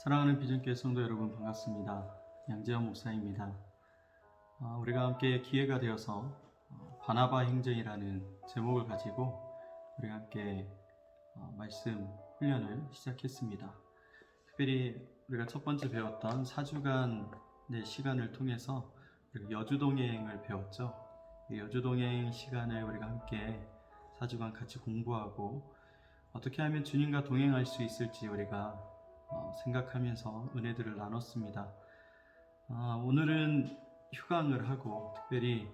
사랑하는 비전교회 성도 여러분 반갑습니다. 양재현 목사입니다. 우리가 함께 기회가 되어서 바나바 행전이라는 제목을 가지고 우리가 함께 말씀 훈련을 시작했습니다. 특별히 우리가 첫 번째 배웠던 4주간의 시간을 통해서 우리가 여주동행을 배웠죠. 이 여주동행 시간을 우리가 함께 4주간 같이 공부하고 어떻게 하면 주님과 동행할 수 있을지 우리가 생각하면서 은혜들을 나눴습니다. 오늘은 휴강을 하고 특별히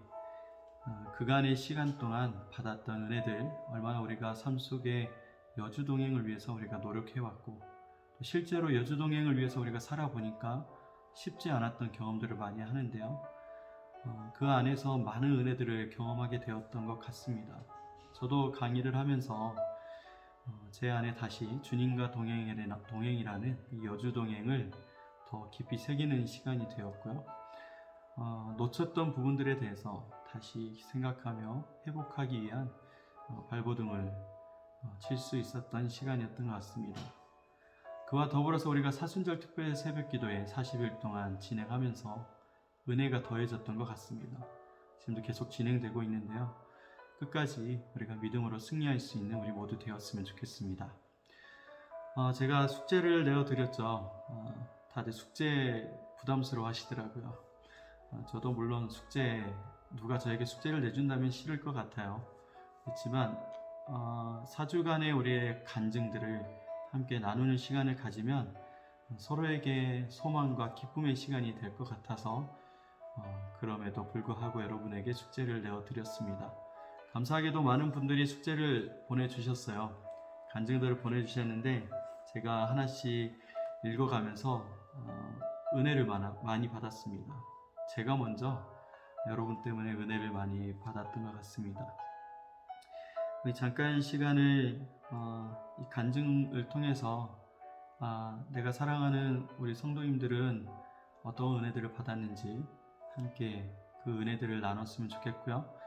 그간의 시간 동안 받았던 은혜들, 얼마나 우리가 삶 속에 여주동행을 위해서 우리가 노력해왔고 또 실제로 여주동행을 위해서 우리가 살아보니까 쉽지 않았던 경험들을 많이 하는데요. 그 안에서 많은 은혜들을 경험하게 되었던 것 같습니다. 저도 강의를 하면서 제 안에 다시 주님과 동행이라는 이 여주동행을 더 깊이 새기는 시간이 되었고요. 놓쳤던 부분들에 대해서 다시 생각하며 회복하기 위한 발버둥을 칠 수 있었던 시간이었던 것 같습니다. 그와 더불어서 우리가 사순절 특별 새벽기도회 40일 동안 진행하면서 은혜가 더해졌던 것 같습니다. 지금도 계속 진행되고 있는데요. 끝까지 우리가 믿음으로 승리할 수 있는 우리 모두 되었으면 좋겠습니다. 제가 숙제를 내어드렸죠. 다들 숙제 부담스러워 하시더라고요. 저도 물론 누가 저에게 숙제를 내준다면 싫을 것 같아요. 그렇지만 4주간의 우리의 간증들을 함께 나누는 시간을 가지면 서로에게 소망과 기쁨의 시간이 될 것 같아서 그럼에도 불구하고 여러분에게 숙제를 내어드렸습니다. 감사하게도 많은 분들이 숙제를 보내주셨어요. 간증들을 보내주셨는데 제가 하나씩 읽어가면서 은혜를 많이 받았습니다. 제가 먼저 여러분 때문에 은혜를 많이 받았던 것 같습니다. 우리 잠깐 시간을 이 간증을 통해서 내가 사랑하는 우리 성도님들은 어떤 은혜들을 받았는지 함께 그 은혜들을 나눴으면 좋겠고요.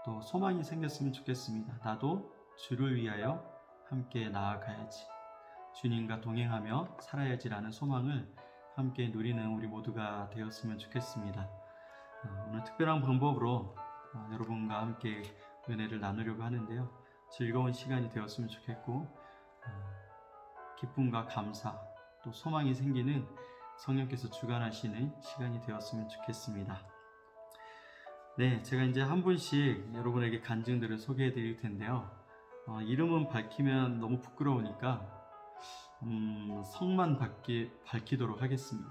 또 소망이 생겼으면 좋겠습니다. 나도 주를 위하여 함께 나아가야지, 주님과 동행하며 살아야지라는 소망을 함께 누리는 우리 모두가 되었으면 좋겠습니다. 오늘 특별한 방법으로 여러분과 함께 은혜를 나누려고 하는데요. 즐거운 시간이 되었으면 좋겠고 기쁨과 감사 또 소망이 생기는 성령께서 주관하시는 시간이 되었으면 좋겠습니다. 네, 제가 이제 한 분씩 여러분에게 간증들을 소개해 드릴 텐데요. 이름은 밝히면 너무 부끄러우니까 성만 밝히도록 하겠습니다.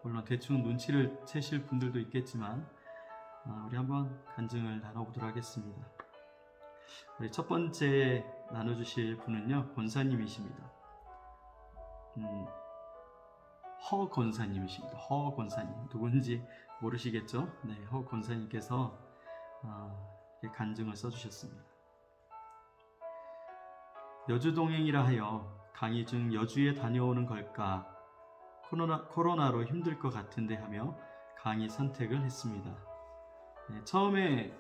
물론 대충 눈치를 채실 분들도 있겠지만 우리 한번 간증을 나눠보도록 하겠습니다. 우리 첫 번째 나눠주실 분은요, 권사님이십니다. 허 권사님이십니다. 허 권사님 누군지 모르시겠죠? 네, 허 권사님께서 간증을 써주셨습니다. 여주동행이라 하여 강의 중 여주에 다녀오는 걸까? 코로나로 힘들 것 같은데 하며 강의 선택을 했습니다. 네, 처음에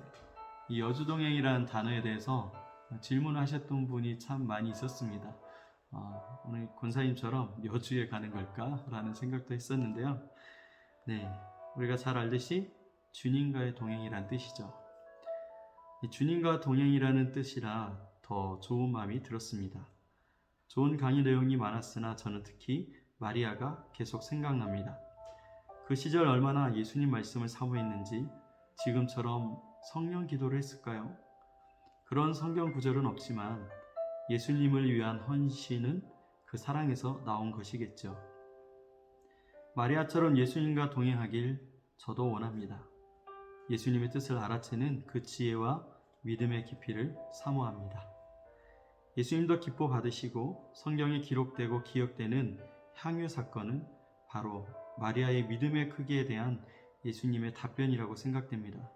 이 여주동행이라는 단어에 대해서 질문하셨던 분이 참 많이 있었습니다. 오늘 권사님처럼 여주에 가는 걸까? 라는 생각도 했었는데요. 네, 우리가 잘 알듯이 주님과의 동행이란 뜻이죠. 이 주님과 동행이라는 뜻이라 더 좋은 마음이 들었습니다. 좋은 강의 내용이 많았으나 저는 특히 마리아가 계속 생각납니다. 그 시절 얼마나 예수님 말씀을 사모했는지 지금처럼 성령 기도를 했을까요? 그런 성경 구절은 없지만 예수님을 위한 헌신은 그 사랑에서 나온 것이겠죠. 마리아처럼 예수님과 동행하길 저도 원합니다. 예수님의 뜻을 알아채는 그 지혜와 믿음의 깊이를 사모합니다. 예수님도 기뻐 받으시고 성경에 기록되고 기억되는 향유 사건은 바로 마리아의 믿음의 크기에 대한 예수님의 답변이라고 생각됩니다.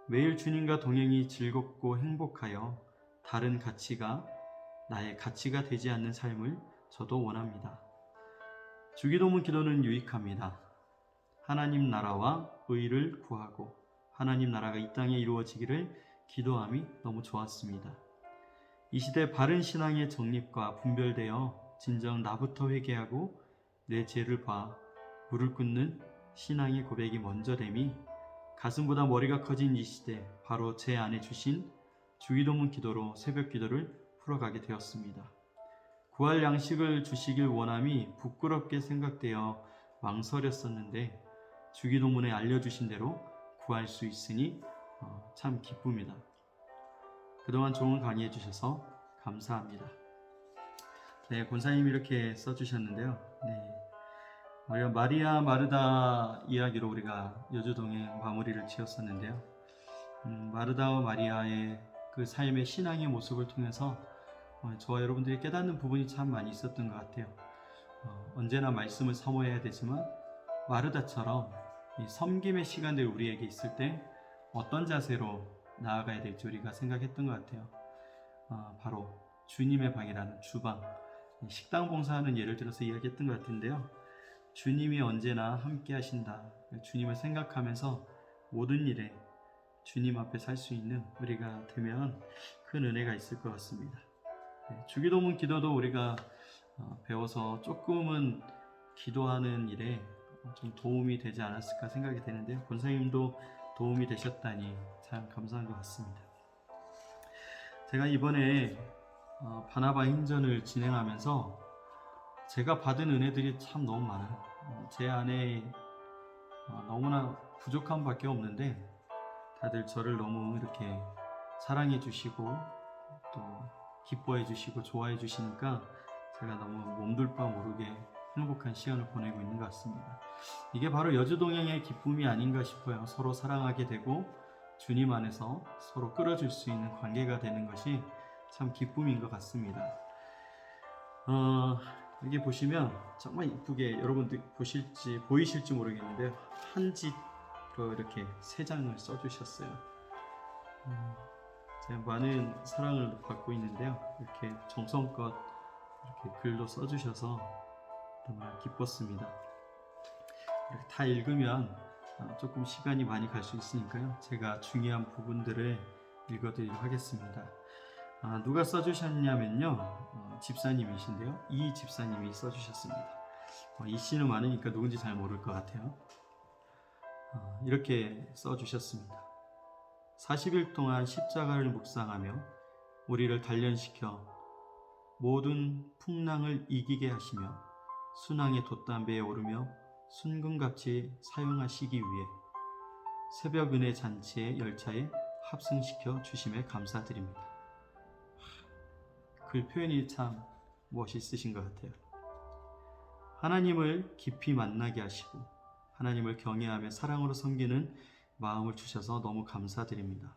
매일 주님과 동행이 즐겁고 행복하여 다른 가치가 나의 가치가 되지 않는 삶을 저도 원합니다. 주기도문 기도는 유익합니다. 하나님 나라와 의를 구하고 하나님 나라가 이 땅에 이루어지기를 기도함이 너무 좋았습니다. 이 시대 바른 신앙의 정립과 분별되어 진정 나부터 회개하고 내 죄를 봐 무릎 꿇는 신앙의 고백이 먼저 됨이 가슴보다 머리가 커진 이 시대 바로 제 안에 주신 주기도문 기도로 새벽 기도를 풀어가게 되었습니다. 구할 양식을 주시길 원함이 부끄럽게 생각되어 망설였었는데 주기도문에 알려주신 대로 구할 수 있으니 참 기쁩니다. 그동안 좋은 강의해 주셔서 감사합니다. 네, 권사님이 이렇게 써주셨는데요. 네, 우리가 마리아 마르다 이야기로 우리가 여주동행 마무리를 지었었는데요. 마르다와 마리아의 그 삶의 신앙의 모습을 통해서 저와 여러분들이 깨닫는 부분이 참 많이 있었던 것 같아요. 언제나 말씀을 사모해야 되지만 마르다처럼 이 섬김의 시간들이 우리에게 있을 때 어떤 자세로 나아가야 될지 우리가 생각했던 것 같아요. 바로 주님의 방이라는 주방, 식당 봉사하는 예를 들어서 이야기했던 것 같은데요. 주님이 언제나 함께 하신다. 주님을 생각하면서 모든 일에 주님 앞에 살 수 있는 우리가 되면 큰 은혜가 있을 것 같습니다. 주기도문 기도도 우리가 배워서 조금은 기도하는 일에 좀 도움이 되지 않았을까 생각이 되는데요. 권사님도 도움이 되셨다니 참 감사한 것 같습니다. 제가 이번에 바나바 행전을 진행하면서 제가 받은 은혜들이 참 너무 많아요. 제 안에 너무나 부족한 밖에 없는데 다들 저를 너무 이렇게 사랑해 주시고 또 기뻐해 주시고 좋아해 주시니까 제가 너무 몸둘 바 모르게 행복한 시간을 보내고 있는 것 같습니다. 이게 바로 여주동행의 기쁨이 아닌가 싶어요. 서로 사랑하게 되고 주님 안에서 서로 끌어줄 수 있는 관계가 되는 것이 참 기쁨인 것 같습니다. 여기 보시면 정말 이쁘게 여러분들 보이실지 모르겠는데 한지로 이렇게 3장을 써주셨어요. 제가 많은 사랑을 받고 있는데요. 이렇게 정성껏 이렇게 글도 써주셔서 정말 기뻤습니다. 이렇게 다 읽으면 조금 시간이 많이 갈 수 있으니까요. 제가 중요한 부분들을 읽어드리도록 하겠습니다. 누가 써주셨냐면요. 집사님이신데요. 이 집사님이 써주셨습니다. 이 씨는 많으니까 누군지 잘 모를 것 같아요. 이렇게 써주셨습니다. 40일 동안 십자가를 묵상하며 우리를 단련시켜 모든 풍랑을 이기게 하시며 순항의 돛담배에 오르며 순금같이 사용하시기 위해 새벽 은혜 잔치의 열차에 합승시켜 주심에 감사드립니다. 글 표현이 참 멋있으신 것 같아요. 하나님을 깊이 만나게 하시고 하나님을 경외하며 사랑으로 섬기는 마음을 주셔서 너무 감사드립니다.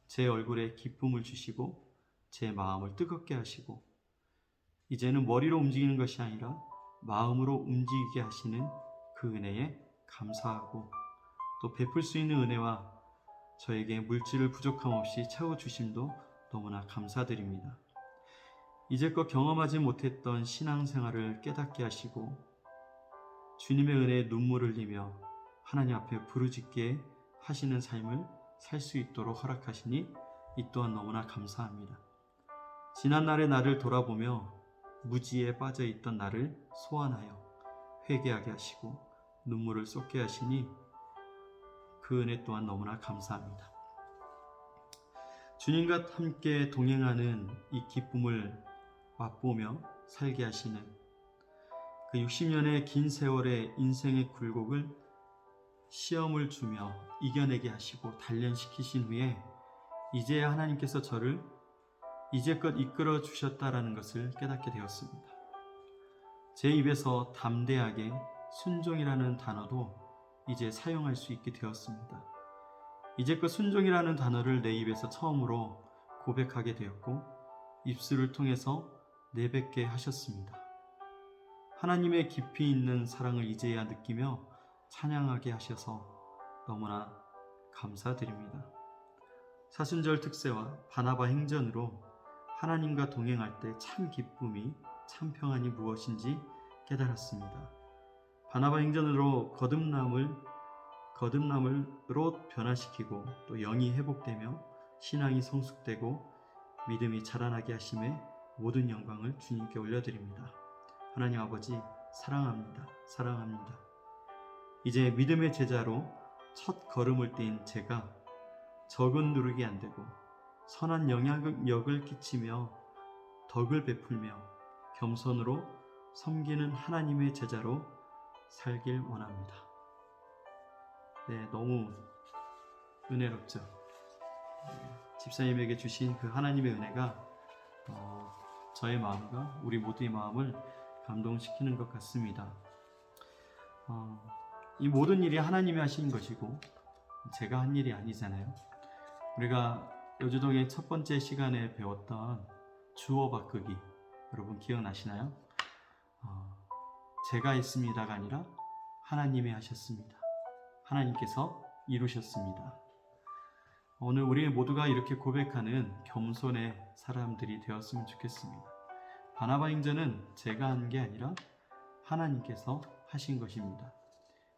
제 얼굴에 기쁨을 주시고 제 마음을 뜨겁게 하시고 이제는 머리로 움직이는 것이 아니라 마음으로 움직이게 하시는 그 은혜에 감사하고 또 베풀 수 있는 은혜와 저에게 물질을 부족함 없이 채워주심도 너무나 감사드립니다. 이제껏 경험하지 못했던 신앙생활을 깨닫게 하시고 주님의 은혜에 눈물을 흘리며 하나님 앞에 부르짖게 하시는 삶을 살 수 있도록 허락하시니 이 또한 너무나 감사합니다. 지난날의 나를 돌아보며 무지에 빠져있던 나를 소환하여 회개하게 하시고 눈물을 쏟게 하시니 그 은혜 또한 너무나 감사합니다. 주님과 함께 동행하는 이 기쁨을 맛보며 살게 하시는 그 60년의 긴 세월의 인생의 굴곡을 시험을 주며 이겨내게 하시고 단련시키신 후에 이제야 하나님께서 저를 이제껏 이끌어 주셨다라는 것을 깨닫게 되었습니다. 제 입에서 담대하게 순종이라는 단어도 이제 사용할 수 있게 되었습니다. 이제껏 순종이라는 단어를 내 입에서 처음으로 고백하게 되었고 입술을 통해서 내뱉게 하셨습니다. 하나님의 깊이 있는 사랑을 이제야 느끼며 찬양하게 하셔서 너무나 감사드립니다. 사순절 특세와 바나바 행전으로 하나님과 동행할 때 참 기쁨이 참 평안이 무엇인지 깨달았습니다. 바나바 행전으로 거듭남으로 변화시키고 또 영이 회복되며 신앙이 성숙되고 믿음이 자라나게 하심에 모든 영광을 주님께 올려드립니다. 하나님 아버지, 사랑합니다. 사랑합니다. 이제 믿음의 제자로 첫 걸음을 뗀 제가 적은 누르기 안 되고 선한 영향력을 끼치며 덕을 베풀며 겸손으로 섬기는 하나님의 제자로 살길 원합니다. 네, 너무 은혜롭죠. 집사님에게 주신 그 하나님의 은혜가 저의 마음과 우리 모두의 마음을 감동시키는 것 같습니다. 이 모든 일이 하나님이 하신 것이고 제가 한 일이 아니잖아요. 우리가 여주동의 첫 번째 시간에 배웠던 주어 바꾸기, 여러분 기억나시나요? 제가 했습니다가 아니라 하나님이 하셨습니다. 하나님께서 이루셨습니다. 오늘 우리 모두가 이렇게 고백하는 겸손의 사람들이 되었으면 좋겠습니다. 바나바 행전은 제가 한 게 아니라 하나님께서 하신 것입니다.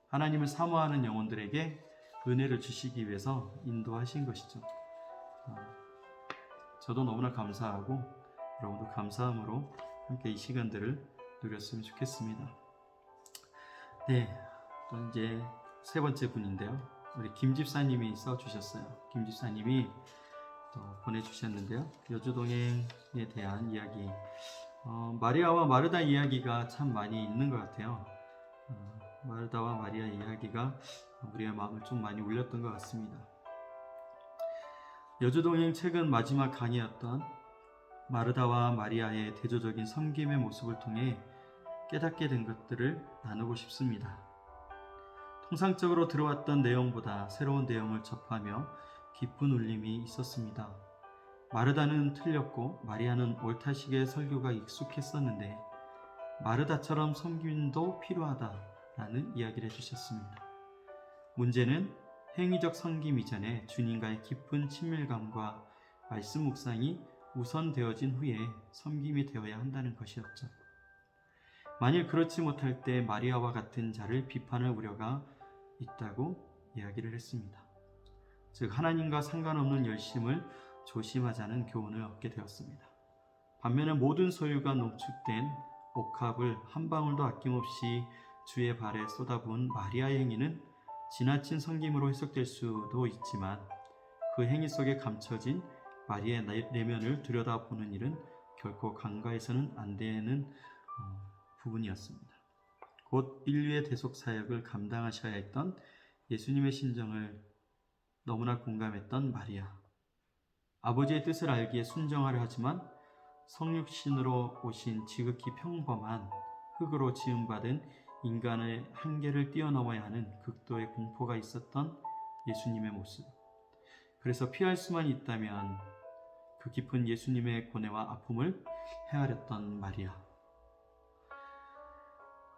하나님을 사모하는 영혼들에게 은혜를 주시기 위해서 인도하신 것이죠. 저도 너무나 감사하고 여러분도 감사함으로 함께 이 시간들을 누렸으면 좋겠습니다. 네, 또 이제 세 번째 분인데요. 우리 김 집사님이 써주셨어요. 김 집사님이 또 보내주셨는데요. 여주동행에 대한 이야기, 마리아와 마르다 이야기가 참 많이 있는 것 같아요. 마르다와 마리아 이야기가 우리의 마음을 좀 많이 울렸던 것 같습니다. 여주동행 최근 마지막 강의였던 마르다와 마리아의 대조적인 섬김의 모습을 통해 깨닫게 된 것들을 나누고 싶습니다. 통상적으로 들어왔던 내용보다 새로운 내용을 접하며 깊은 울림이 있었습니다. 마르다는 틀렸고 마리아는 옳다식의 설교가 익숙했었는데 마르다처럼 섬김도 필요하다라는 이야기를 해주셨습니다. 문제는 행위적 섬김 이전에 주님과의 깊은 친밀감과 말씀 묵상이 우선되어진 후에 섬김이 되어야 한다는 것이었죠. 만일 그렇지 못할 때 마리아와 같은 자를 비판할 우려가 있다고 이야기를 했습니다. 즉 하나님과 상관없는 열심을 조심하자는 교훈을 얻게 되었습니다. 반면에 모든 소유가 농축된 옥합을 한 방울도 아낌없이 주의 발에 쏟아부은 마리아의 행위는 지나친 섬김으로 해석될 수도 있지만 그 행위 속에 감춰진 마리아의 내면을 들여다보는 일은 결코 간과해서는 안 되는 부분이었습니다. 곧 인류의 대속 사역을 감당하셔야 했던 예수님의 심정을 너무나 공감했던 마리아. 아버지의 뜻을 알기에 순정하려 하지만 성육신으로 오신 지극히 평범한 흙으로 지음받은 인간의 한계를 뛰어넘어야 하는 극도의 공포가 있었던 예수님의 모습. 그래서 피할 수만 있다면 그 깊은 예수님의 고뇌와 아픔을 헤아렸던 마리아.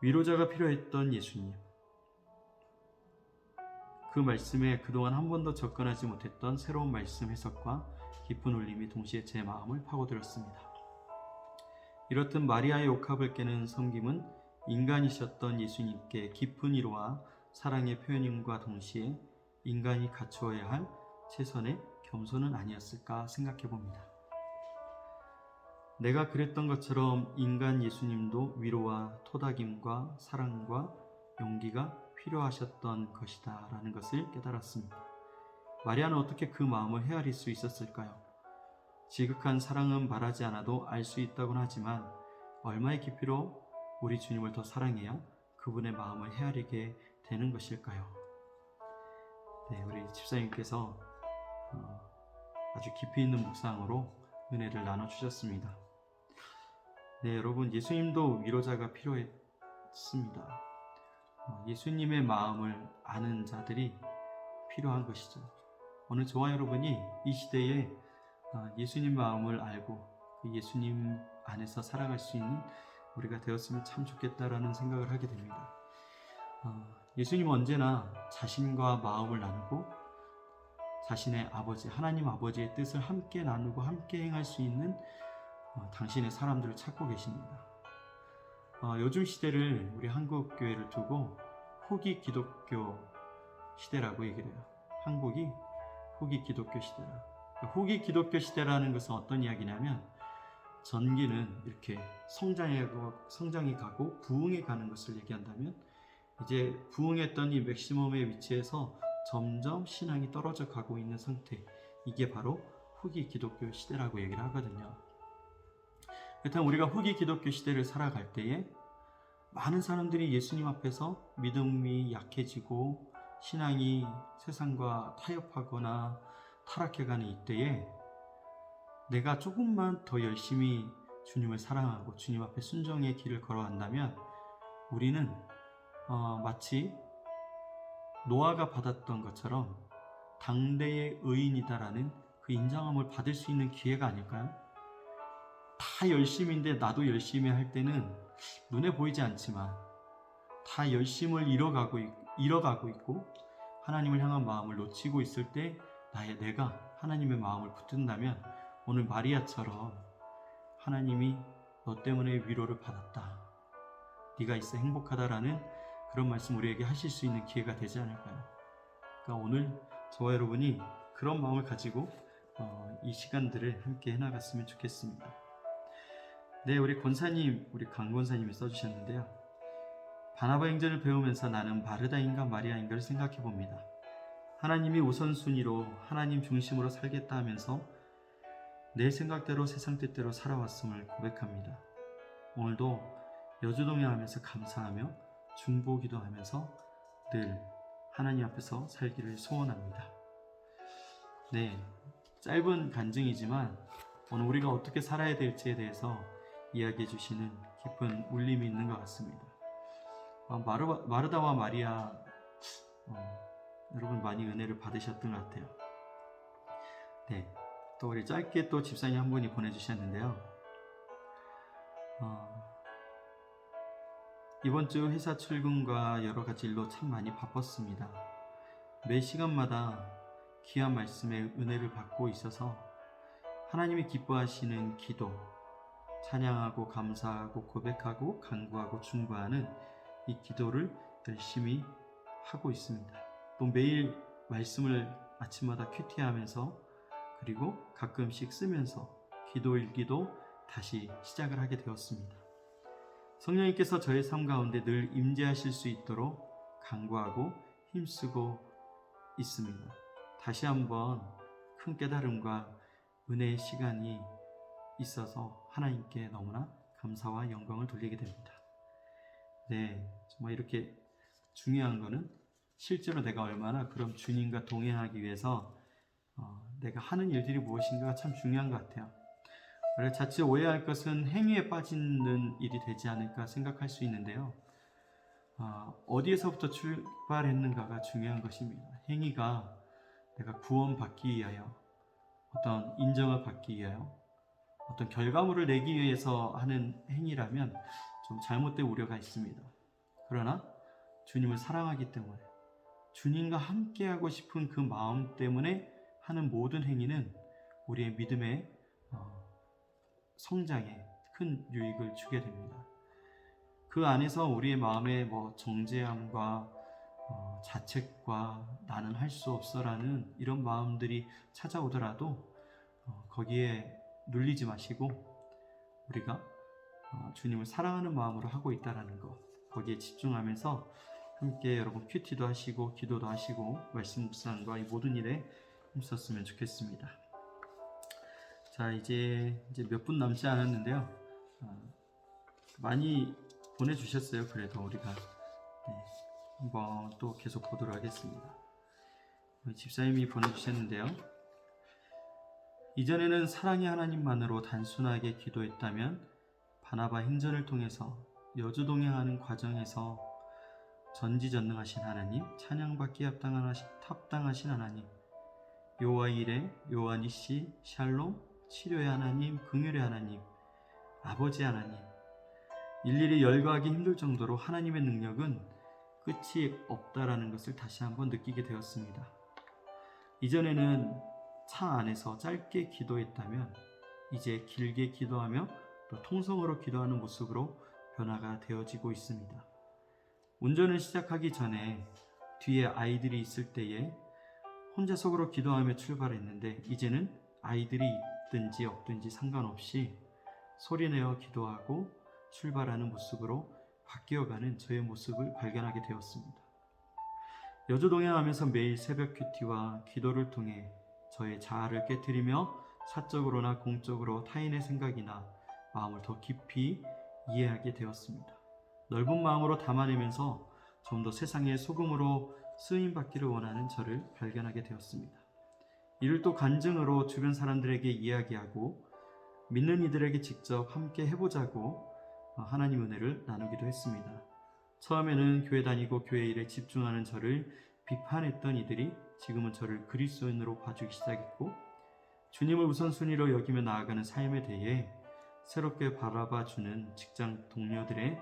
위로자가 필요했던 예수님. 그 말씀에 그동안 한 번도 접근하지 못했던 새로운 말씀 해석과 깊은 울림이 동시에 제 마음을 파고들었습니다. 이렇듯 마리아의 옥합을 깨는 섬김은 인간이셨던 예수님께 깊은 위로와 사랑의 표현임과 동시에 인간이 갖추어야 할 최선의 겸손은 아니었을까 생각해 봅니다. 내가 그랬던 것처럼 인간 예수님도 위로와 토닥임과 사랑과 용기가 필요하셨던 것이다 라는 것을 깨달았습니다. 마리아는 어떻게 그 마음을 헤아릴 수 있었을까요? 지극한 사랑은 말하지 않아도 알 수 있다고는 하지만 얼마의 깊이로 우리 주님을 더 사랑해야 그분의 마음을 헤아리게 되는 것일까요? 네, 우리 집사님께서 아주 깊이 있는 묵상으로 은혜를 나눠주셨습니다. 네, 여러분, 예수님도 위로자가 필요했습니다. 예수님의 마음을 아는 자들이 필요한 것이죠. 오늘 저와 여러분이 이 시대에 예수님 마음을 알고 그 예수님 안에서 살아갈 수 있는 우리가 되었으면 참 좋겠다라는 생각을 하게 됩니다. 예수님은 언제나 자신과 마음을 나누고 자신의 아버지, 하나님 아버지의 뜻을 함께 나누고 함께 행할 수 있는 당신의 사람들을 찾고 계십니다. 요즘 시대를 우리 한국 교회를 두고 후기 기독교 시대라고 얘기를 해요. 한국이 후기 기독교 시대라. 후기 기독교 시대라는 것은 어떤 이야기냐면 전기는 이렇게 성장해 가고 부흥해 가는 것을 얘기한다면, 이제 부흥했던 이 맥시멈의 위치에서 점점 신앙이 떨어져 가고 있는 상태, 이게 바로 후기 기독교 시대라고 얘기를 하거든요. 그렇다면 우리가 후기 기독교 시대를 살아갈 때에 많은 사람들이 예수님 앞에서 믿음이 약해지고 신앙이 세상과 타협하거나 타락해가는 이때에 내가 조금만 더 열심히 주님을 사랑하고 주님 앞에 순종의 길을 걸어간다면 우리는 마치 노아가 받았던 것처럼 당대의 의인이다라는 그 인정함을 받을 수 있는 기회가 아닐까요? 다 열심인데 나도 열심히 할 때는 눈에 보이지 않지만 다 열심을 잃어가고 있고 하나님을 향한 마음을 놓치고 있을 때 내가 하나님의 마음을 붙든다면 오늘 마리아처럼 하나님이 너 때문에 위로를 받았다, 네가 있어 행복하다라는 그런 말씀 우리에게 하실 수 있는 기회가 되지 않을까요? 그러니까 오늘 저와 여러분이 그런 마음을 가지고 이 시간들을 함께 해나갔으면 좋겠습니다. 네, 우리 권사님, 우리 강 권사님이 써주셨는데요. 바나바 행전을 배우면서 나는 마르다인가 마리아인가를 생각해 봅니다. 하나님이 우선순위로 하나님 중심으로 살겠다 하면서 내 생각대로 세상 뜻대로 살아왔음을 고백합니다. 오늘도 여주동행하면서 감사하며 중보기도하면서 늘 하나님 앞에서 살기를 소원합니다. 네, 짧은 간증이지만 오늘 우리가 어떻게 살아야 될지에 대해서 이야기해 주시는 깊은 울림이 있는 것 같습니다. 마르다와 마리아, 여러분 많이 은혜를 받으셨던 것 같아요. 네, 또 우리 짧게 또 집사님 한 분이 보내주셨는데요. 이번 주 회사 출근과 여러 가지 일로 참 많이 바빴습니다. 매 시간마다 귀한 말씀의 은혜를 받고 있어서 하나님이 기뻐하시는 기도, 찬양하고 감사하고 고백하고 간구하고 중보하는 이 기도를 열심히 하고 있습니다. 또 매일 말씀을 아침마다 큐티하면서 그리고 가끔씩 쓰면서 기도 일기도 다시 시작을 하게 되었습니다. 성령님께서 저의 삶 가운데 늘 임재하실 수 있도록 간구하고 힘쓰고 있습니다. 다시 한번 큰 깨달음과 은혜의 시간이 있어서 하나님께 너무나 감사와 영광을 돌리게 됩니다. 네, 정말 이렇게 중요한 거는 실제로 내가 얼마나 그럼 주님과 동행하기 위해서 내가 하는 일들이 무엇인가가 참 중요한 것 같아요. 그래서 자칫 오해할 것은 행위에 빠지는 일이 되지 않을까 생각할 수 있는데요. 어디에서부터 출발했는가가 중요한 것입니다. 행위가 내가 구원받기 위하여, 어떤 인정을 받기 위하여, 어떤 결과물을 내기 위해서 하는 행위라면 좀 잘못된 우려가 있습니다. 그러나 주님을 사랑하기 때문에, 주님과 함께하고 싶은 그 마음 때문에 하는 모든 행위는 우리의 믿음의 성장에 큰 유익을 주게 됩니다. 그 안에서 우리의 마음의 정죄함과 자책과 나는 할 수 없어라는 이런 마음들이 찾아오더라도 거기에 눌리지 마시고 우리가 주님을 사랑하는 마음으로 하고 있다는 것, 거기에 집중하면서 함께 여러분 큐티도 하시고 기도도 하시고 말씀 묵상과 이 모든 일에 힘썼으면 좋겠습니다. 자, 이제 몇 분 남지 않았는데요. 많이 보내주셨어요. 그래도 우리가 한번 또 계속 보도록 하겠습니다. 집사님이 보내주셨는데요. 이전에는 사랑의 하나님만으로 단순하게 기도했다면 바나바 행전을 통해서 여주동행하는 과정에서 전지전능하신 하나님, 찬양받기 합당하신 하나님, 여호와 이레, 여호와 니시, 샬롬, 치료의 하나님, 긍휼의 하나님, 아버지 하나님, 일일이 열거하기 힘들 정도로 하나님의 능력은 끝이 없다라는 것을 다시 한번 느끼게 되었습니다. 이전에는 차 안에서 짧게 기도했다면 이제 길게 기도하며 또 통성으로 기도하는 모습으로 변화가 되어지고 있습니다. 운전을 시작하기 전에 뒤에 아이들이 있을 때에 혼자 속으로 기도하며 출발했는데 이제는 아이들이 있든지 없든지 상관없이 소리내어 기도하고 출발하는 모습으로 바뀌어가는 저의 모습을 발견하게 되었습니다. 여주 동행하면서 매일 새벽 큐티와 기도를 통해 저의 자아를 깨트리며 사적으로나 공적으로 타인의 생각이나 마음을 더 깊이 이해하게 되었습니다. 넓은 마음으로 담아내면서 좀 더 세상의 소금으로 쓰임받기를 원하는 저를 발견하게 되었습니다. 이를 또 간증으로 주변 사람들에게 이야기하고 믿는 이들에게 직접 함께 해보자고 하나님 은혜를 나누기도 했습니다. 처음에는 교회 다니고 교회 일에 집중하는 저를 비판했던 이들이 지금은 저를 그리스도인으로 봐주기 시작했고, 주님을 우선순위로 여기며 나아가는 삶에 대해 새롭게 바라봐주는 직장 동료들의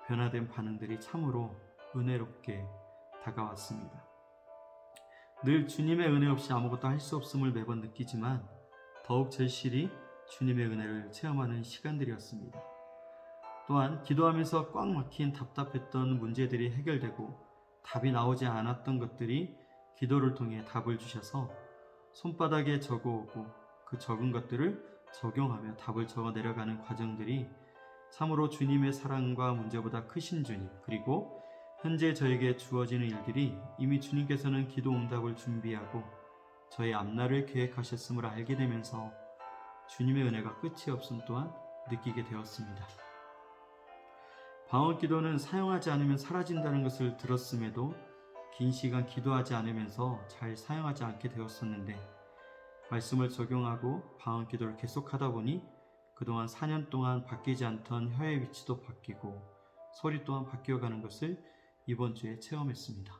변화된 반응들이 참으로 은혜롭게 다가왔습니다. 늘 주님의 은혜 없이 아무것도 할 수 없음을 매번 느끼지만 더욱 절실히 주님의 은혜를 체험하는 시간들이었습니다. 또한 기도하면서 꽉 막힌 답답했던 문제들이 해결되고 답이 나오지 않았던 것들이 기도를 통해 답을 주셔서 손바닥에 적어오고 그 적은 것들을 적용하며 답을 적어 내려가는 과정들이 참으로 주님의 사랑과 문제보다 크신 주님, 그리고 현재 저에게 주어지는 일들이 이미 주님께서는 기도 응답을 준비하고 저의 앞날을 계획하셨음을 알게 되면서 주님의 은혜가 끝이 없음 또한 느끼게 되었습니다. 방언 기도는 사용하지 않으면 사라진다는 것을 들었음에도 긴 시간 기도하지 않으면서 잘 사용하지 않게 되었었는데, 말씀을 적용하고 방언 기도를 계속하다 보니 그동안 4년 동안 바뀌지 않던 혀의 위치도 바뀌고 소리 또한 바뀌어가는 것을 이번 주에 체험했습니다.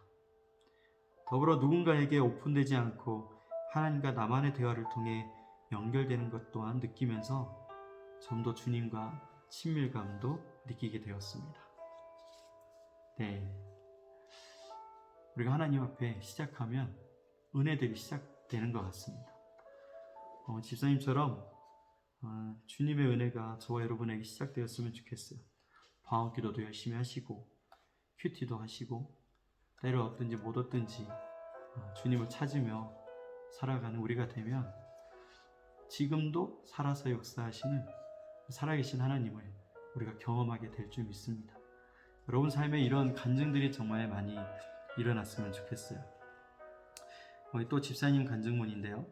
더불어 누군가에게 오픈되지 않고 하나님과 나만의 대화를 통해 연결되는 것 또한 느끼면서 좀 더 주님과 친밀감도 느끼게 되었습니다. 네, 우리가 하나님 앞에 시작하면 은혜들이 시작되는 것 같습니다. 집사님처럼 주님의 은혜가 저와 여러분에게 시작되었으면 좋겠어요. 방언 기도도 열심히 하시고 큐티도 하시고 때를 얻든지 못 얻든지 주님을 찾으며 살아가는 우리가 되면 지금도 살아서 역사하시는 살아계신 하나님을 우리가 경험하게 될 줄 믿습니다. 여러분 삶에 이런 간증들이 정말 많이 일어났으면 좋겠어요. 또 집사님 간증문인데요.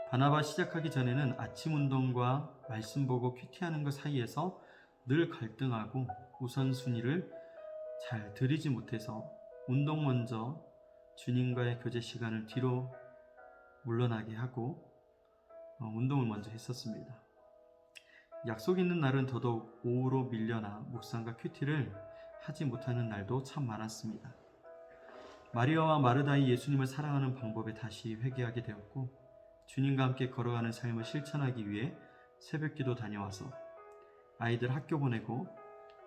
바나바 시작하기 전에는 아침 운동과 말씀 보고 큐티하는 것 사이에서 늘 갈등하고 우선순위를 잘 들이지 못해서 운동 먼저 주님과의 교제 시간을 뒤로 물러나게 하고 운동을 먼저 했었습니다. 약속 있는 날은 더더욱 오후로 밀려나 묵상과 큐티를 하지 못하는 날도 참 많았습니다. 마리아와 마르다의 예수님을 사랑하는 방법에 다시 회개하게 되었고, 주님과 함께 걸어가는 삶을 실천하기 위해 새벽기도 다녀와서 아이들 학교 보내고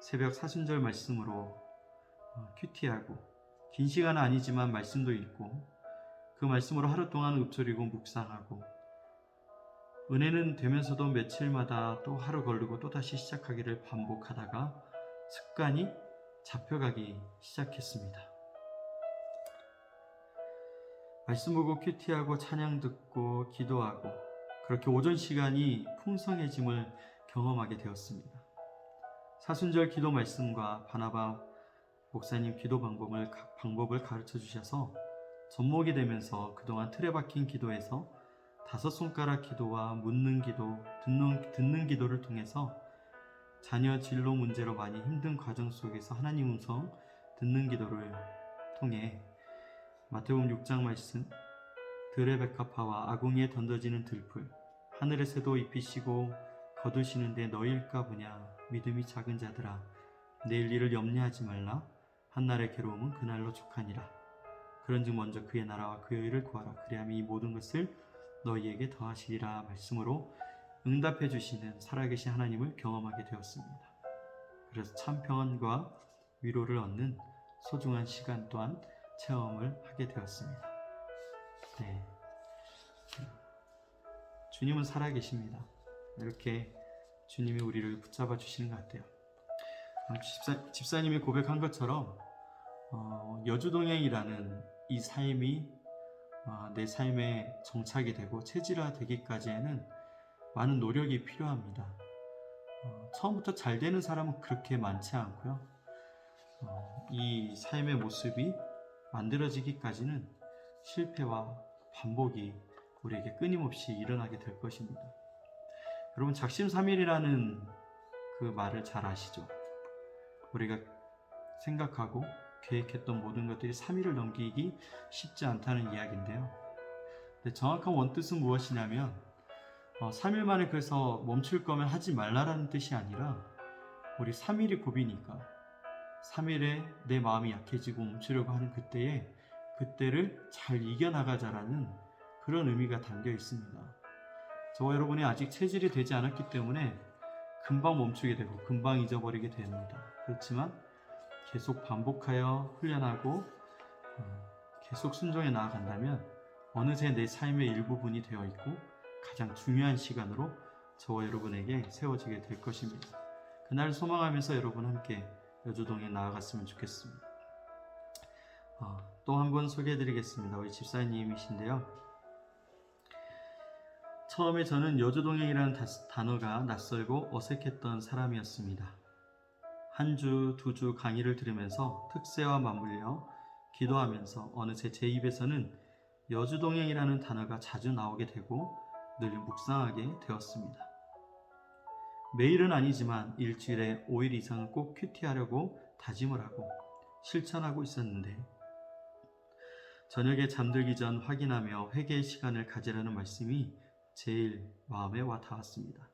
새벽 사순절 말씀으로 큐티하고 긴 시간은 아니지만 말씀도 읽고 그 말씀으로 하루 동안 읊조리고 묵상하고, 은혜는 되면서도 며칠마다 또 하루 걸르고 또다시 시작하기를 반복하다가 습관이 잡혀가기 시작했습니다. 말씀 보고 큐티하고 찬양 듣고 기도하고 그렇게 오전 시간이 풍성해짐을 경험하게 되었습니다. 사순절 기도 말씀과 바나바 목사님 기도 방법을 가르쳐 주셔서 접목이 되면서 그동안 틀에 박힌 기도에서 5손가락 기도와 묻는 기도, 듣는 기도를 통해서 자녀 진로 문제로 많이 힘든 과정 속에서 하나님 음성 듣는 기도를 통해 마태복음 6장 말씀, 들의 백합화와 아궁이에 던져지는 들풀, 하늘의 새도 입히시고 거두시는데 너희일까 보냐, 믿음이 작은 자들아, 내일 일을 염려하지 말라, 한날의 괴로움은 그날로 족하니라. 그런즉 먼저 그의 나라와 그의 의를 구하라. 그리하면 이 모든 것을 너희에게 더하시리라 말씀으로 응답해 주시는 살아계신 하나님을 경험하게 되었습니다. 그래서 참 평안과 위로를 얻는 소중한 시간 또한 체험을 하게 되었습니다. 네, 주님은 살아계십니다. 이렇게 주님이 우리를 붙잡아 주시는 것 같아요. 집사님이 고백한 것처럼 여주동행이라는 이 삶이 내 삶에 정착이 되고 체질화되기까지에는 많은 노력이 필요합니다. 처음부터 잘 되는 사람은 그렇게 많지 않고요. 이 삶의 모습이 만들어지기까지는 실패와 반복이 우리에게 끊임없이 일어나게 될 것입니다. 여러분, 작심삼일이라는 그 말을 잘 아시죠? 우리가 생각하고 계획했던 모든 것들이 3일을 넘기기 쉽지 않다는 이야기인데요. 근데 정확한 원뜻은 무엇이냐면 3일 만에 그래서 멈출 거면 하지 말라라는 뜻이 아니라 우리 3일이 고비니까 3일에 내 마음이 약해지고 멈추려고 하는 그때를 잘 이겨나가자라는 그런 의미가 담겨 있습니다. 저와 여러분이 아직 체질이 되지 않았기 때문에 금방 멈추게 되고 금방 잊어버리게 됩니다. 그렇지만 계속 반복하여 훈련하고 계속 순종해 나아간다면 어느새 내 삶의 일부분이 되어 있고 가장 중요한 시간으로 저와 여러분에게 세워지게 될 것입니다. 그날 소망하면서 여러분 함께 여주동에 나아갔으면 좋겠습니다. 또 한 번 소개해드리겠습니다. 우리 집사님이신데요. 처음에 저는 여주동행이라는 단어가 낯설고 어색했던 사람이었습니다. 한 주, 두 주 강의를 들으면서 특세와 맞물려 기도하면서 어느새 제 입에서는 여주동행이라는 단어가 자주 나오게 되고 늘 묵상하게 되었습니다. 매일은 아니지만 일주일에 5일 이상은 꼭 큐티하려고 다짐을 하고 실천하고 있었는데 저녁에 잠들기 전 확인하며 회개의 시간을 가지라는 말씀이 제일 마음에 와 닿았습니다.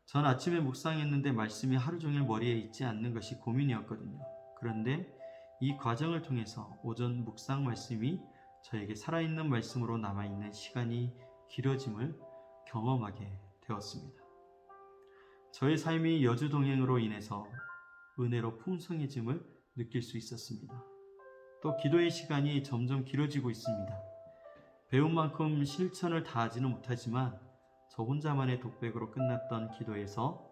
전 아침에 묵상했는데 말씀이 하루 종일 머리에 있지 않는 것이 고민이었거든요. 그런데 이 과정을 통해서 오전 묵상 말씀이 저에게 살아있는 말씀으로 남아있는 시간이 길어짐을 경험하게 되었습니다. 저의 삶이 여주동행으로 인해서 은혜로 풍성해짐을 느낄 수 있었습니다. 또 기도의 시간이 점점 길어지고 있습니다. 배운 만큼 실천을 다하지는 못하지만 저 혼자만의 독백으로 끝났던 기도에서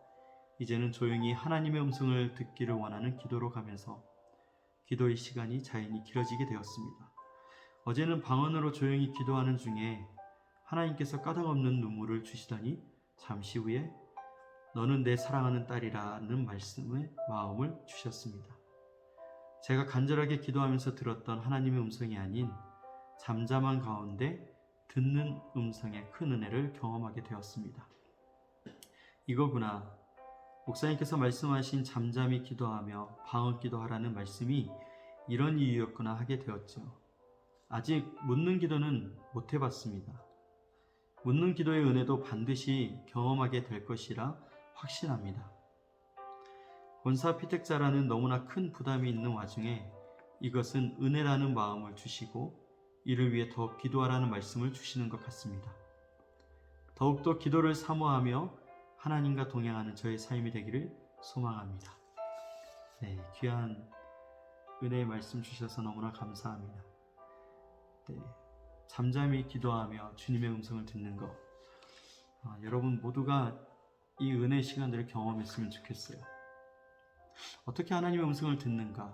이제는 조용히 하나님의 음성을 듣기를 원하는 기도로 가면서 기도의 시간이 자연히 길어지게 되었습니다. 어제는 방언으로 조용히 기도하는 중에 하나님께서 까닭없는 눈물을 주시더니 잠시 후에 너는 내 사랑하는 딸이라는 말씀에 마음을 주셨습니다. 제가 간절하게 기도하면서 들었던 하나님의 음성이 아닌 잠잠한 가운데 듣는 음성의 큰 은혜를 경험하게 되었습니다. 이거구나. 목사님께서 말씀하신 잠잠히 기도하며 방언 기도하라는 말씀이 이런 이유였구나 하게 되었죠. 아직 묻는 기도는 못 해봤습니다. 묻는 기도의 은혜도 반드시 경험하게 될 것이라 확신합니다. 권사 피택자라는 너무나 큰 부담이 있는 와중에 이것은 은혜라는 마음을 주시고 이를 위해 더 기도하라는 말씀을 주시는 것 같습니다. 더욱더 기도를 사모하며 하나님과 동행하는 저의 삶이 되기를 소망합니다. 네, 귀한 은혜의 말씀 주셔서 너무나 감사합니다. 네, 잠잠히 기도하며 주님의 음성을 듣는 것, 여러분 모두가 이 은혜의 시간들을 경험했으면 좋겠어요. 어떻게 하나님의 음성을 듣는가?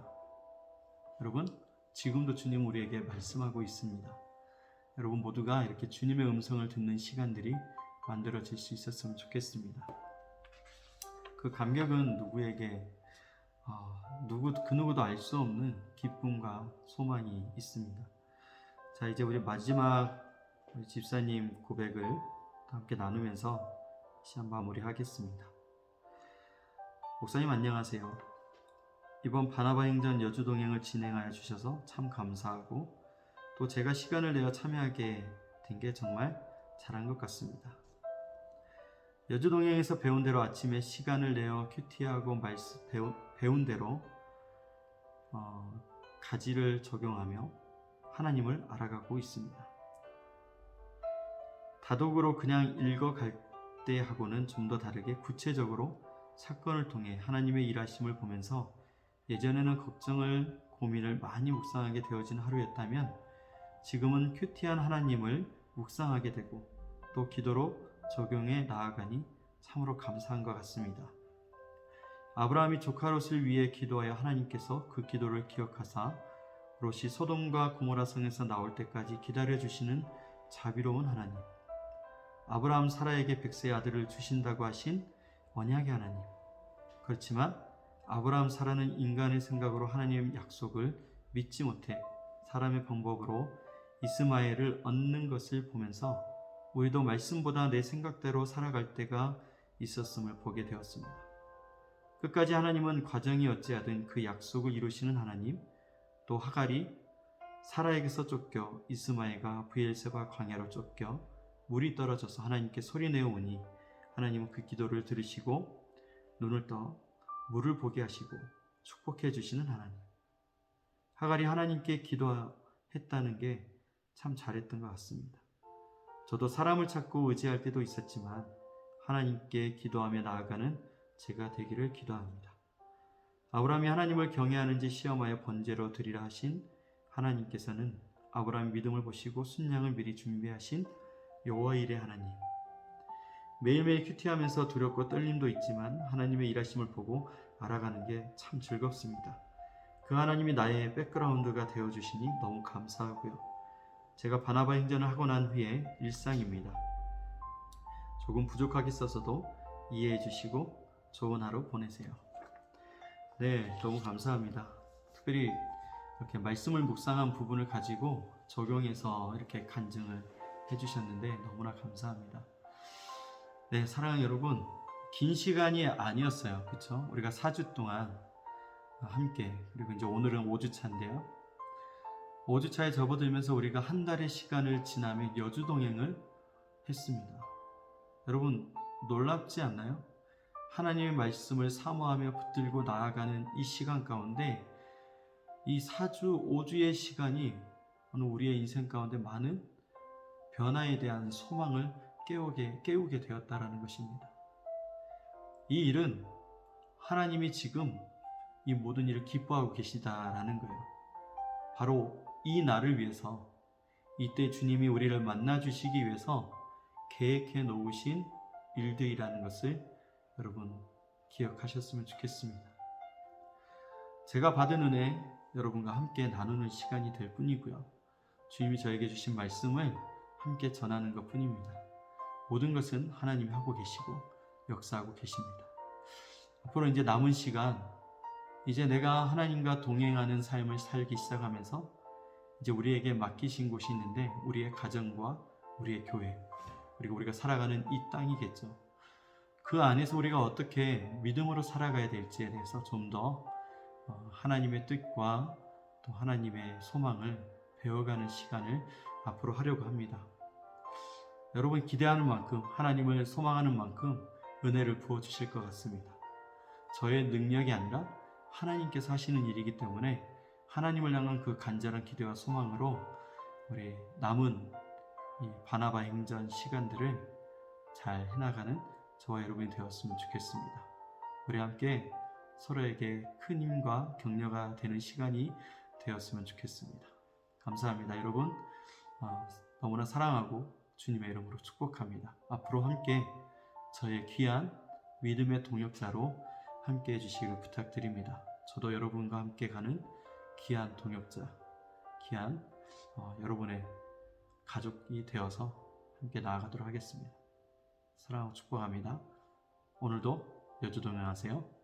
여러분, 지금도 주님 우리에게 말씀하고 있습니다. 여러분 모두가 이렇게 주님의 음성을 듣는 시간들이 만들어질 수 있었으면 좋겠습니다. 그 감격은 누구에게 그 누구도 알 수 없는 기쁨과 소망이 있습니다. 자, 이제 우리 마지막 우리 집사님 고백을 함께 나누면서 시간 마무리하겠습니다. 목사님 안녕하세요. 이번 바나바 행전 여주 동행을 진행하여 주셔서 참 감사하고 또 제가 시간을 내어 참여하게 된 게 정말 잘한 것 같습니다. 여주 동행에서 배운 대로 아침에 시간을 내어 큐티하고 배운 대로 가지를 적용하며 하나님을 알아가고 있습니다. 다독으로 그냥 읽어갈 때하고는 좀 더 다르게 구체적으로 사건을 통해 하나님의 일하심을 보면서 예전에는 걱정을 고민을 많이 묵상하게 되어진 하루였다면 지금은 큐티한 하나님을 묵상하게 되고 또 기도로 적용해 나아가니 참으로 감사한 것 같습니다. 아브라함이 조카 롯을 위해 기도하여 하나님께서 그 기도를 기억하사 롯이 소돔과 고모라 성에서 나올 때까지 기다려주시는 자비로운 하나님, 아브라함 사라에게 백세의 아들을 주신다고 하신 언약의 하나님. 그렇지만 아브라함 사라는 인간의 생각으로 하나님의 약속을 믿지 못해 사람의 방법으로 이스마엘을 얻는 것을 보면서 우리도 말씀보다 내 생각대로 살아갈 때가 있었음을 보게 되었습니다. 끝까지 하나님은 과정이 어찌하든 그 약속을 이루시는 하나님, 또 하갈이 사라에게서 쫓겨 이스마엘과 브엘세바 광야로 쫓겨 물이 떨어져서 하나님께 소리내어 오니 하나님은 그 기도를 들으시고 눈을 떠 물을 보게 하시고 축복해 주시는 하나님. 하갈이 하나님께 기도했다는 게 참 잘했던 것 같습니다. 저도 사람을 찾고 의지할 때도 있었지만 하나님께 기도하며 나아가는 제가 되기를 기도합니다. 아브라함이 하나님을 경외하는지 시험하여 번제로 드리라 하신 하나님께서는 아브라함의 믿음을 보시고 순양을 미리 준비하신 여호와 일의 하나님. 매일매일 큐티하면서 두렵고 떨림도 있지만 하나님의 일하심을 보고 알아가는 게 참 즐겁습니다. 그 하나님이 나의 백그라운드가 되어주시니 너무 감사하고요. 제가 바나바 행전을 하고 난 후에 일상입니다. 조금 부족하겠어서도 이해해 주시고 좋은 하루 보내세요. 네, 너무 감사합니다. 특별히 이렇게 말씀을 묵상한 부분을 가지고 적용해서 이렇게 간증을 해주셨는데 너무나 감사합니다. 네, 사랑하는 여러분, 긴 시간이 아니었어요. 그렇죠? 우리가 4주 동안 함께, 그리고 이제 오늘은 5주차인데요. 5주차에 접어들면서 우리가 한 달의 시간을 지나며 여주 동행을 했습니다. 여러분, 놀랍지 않나요? 하나님의 말씀을 사모하며 붙들고 나아가는 이 시간 가운데 이 4주, 5주의 시간이 오늘 우리의 인생 가운데 많은 변화에 대한 소망을 깨우게 되었다라는 것입니다. 이 일은 하나님이 지금 이 모든 일을 기뻐하고 계시다라는 거예요. 바로 이 날을 위해서, 이때 주님이 우리를 만나 주시기 위해서 계획해 놓으신 일들이라는 것을 여러분 기억하셨으면 좋겠습니다. 제가 받은 은혜 여러분과 함께 나누는 시간이 될 뿐이고요. 주님이 저에게 주신 말씀을 함께 전하는 것 뿐입니다. 모든 것은 하나님이 하고 계시고 역사하고 계십니다. 앞으로 이제 남은 시간, 이제 내가 하나님과 동행하는 삶을 살기 시작하면서 이제 우리에게 맡기신 곳이 있는데 우리의 가정과 우리의 교회, 그리고 우리가 살아가는 이 땅이겠죠. 그 안에서 우리가 어떻게 믿음으로 살아가야 될지에 대해서 좀 더 하나님의 뜻과 또 하나님의 소망을 배워가는 시간을 앞으로 하려고 합니다. 여러분 기대하는 만큼, 하나님을 소망하는 만큼 은혜를 부어주실 것 같습니다. 저의 능력이 아니라 하나님께서 하시는 일이기 때문에 하나님을 향한 그 간절한 기대와 소망으로 우리 남은 이 바나바 행전 시간들을 잘 해나가는 저와 여러분이 되었으면 좋겠습니다. 우리 함께 서로에게 큰 힘과 격려가 되는 시간이 되었으면 좋겠습니다. 감사합니다. 여러분 너무나 사랑하고 주님의 이름으로 축복합니다. 앞으로 함께 저의 귀한 믿음의 동역자로 함께 해주시길 부탁드립니다. 저도 여러분과 함께 가는 귀한 동역자, 귀한 여러분의 가족이 되어서 함께 나아가도록 하겠습니다. 사랑하고 축복합니다. 오늘도 여주 동행하세요.